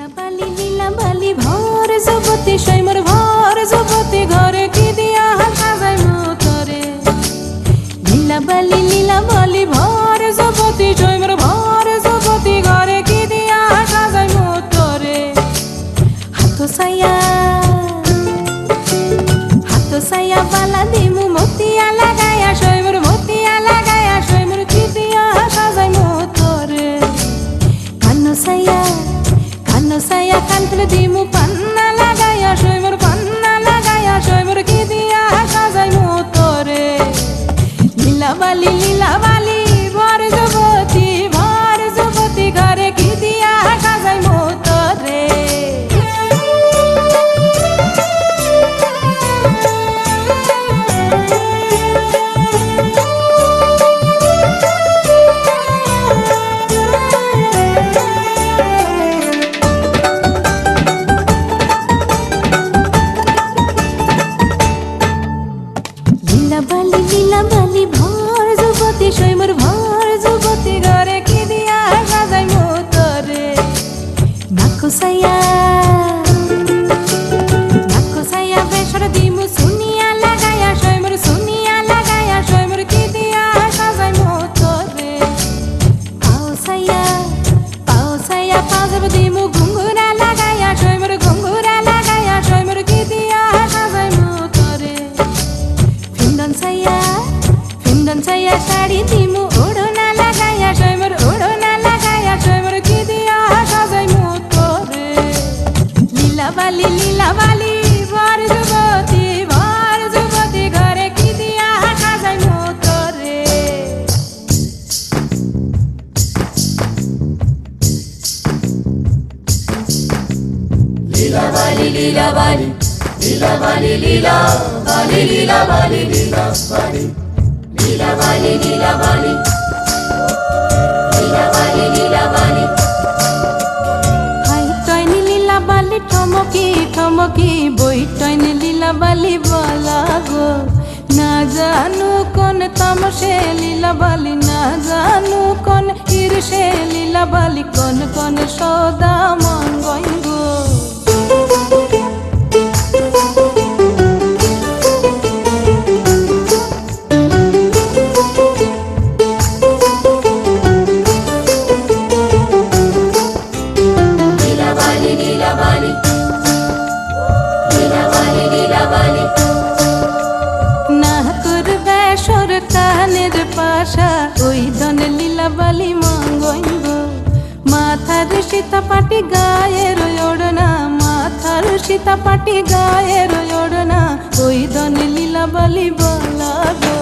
লীলা বালি ভর যুবতী সৈমর ভর যুবতী ঘরে কি দিয়া সাজাই মতরে লীলা বালি ভর যুবতী সৈমর ভর যুবতী ঘরে কি দিয়া সাজাই মতরে হাত সাইয়া বালা দিমু মতিয়া লাগায়া সৈমর মতিয়া লাগায়া সৈমর কি দিয়া সাজাই মতরে কানো সাইয়া কান তুলে দিমু পান্না লাগায়া সৈমর পান্না লাগায়া সৈমর কি দিয়া সাজাই মতরে লীলা বালি ভর যুবতী ঘরে কি দিয়া সাজাই মতরে লীলা বালি ভর যুবতী সৈমর ভর যুবতী ঘরে কি দিয়া সাজাই মতরে নাকো সাইয়া বেসর দিমু সুনিয়া লাগায়া সৈমর কি দিয়া সাজাই মতরে পাও সাইয়া পাও যাব দিমু ঘুঙ্গুরা লাগায়া সৈমর কি দিয়া সাজাই মতরে ফিন্দন সাইয়া শাড়ি দিমু ওড়না লাগায়া সৈমর কি দিয়া সাজাই মতরে লীলা বালি ভর যুবতী ঘরে কি দিয়া সাজাই মতরে লীলা বালি লীলা বালি লীলা বালি লীলা বালি লীলা বালি লীলা বালি লীলা বালি লীলা বালি লীলা বালি লীলা বালি হাই টয়নি লীলা বালি ঠমকি বই টয়নি লীলা বালি বলা গো না জানু কোন তামসে লীলা বালি না জানু কোন ঈর্ষে লীলা বালি কোন সদা মঙ্গই গো না তোর বেসর কানের পাশা ওই ধনে লীলা বালি মঙ্গইব মাথার সীতাপাটি গায়ের ওড়না ওই ধনে লীলা বালি বলা গো